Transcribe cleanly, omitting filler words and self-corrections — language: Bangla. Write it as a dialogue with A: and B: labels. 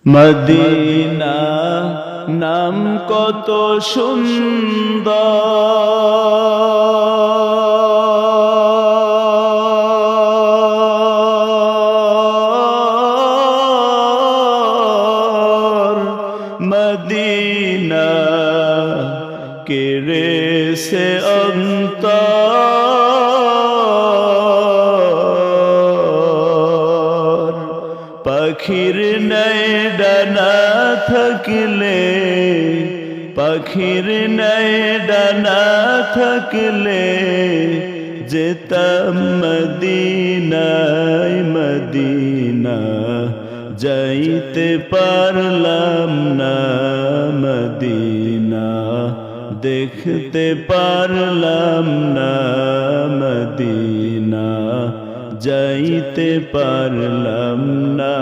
A: মদিনা নাম কত সুন্দর। মদিনা কেড়েছে অন্তর। পাখির নাই ডানা থাকলে, পাখির নাই ডানা থাকলে যেতাম মদিনায় মদিনা, যাইতে পারলাম না মদিনা, দেখতে পারলাম না মদিনা, যাইতে পারলাম না।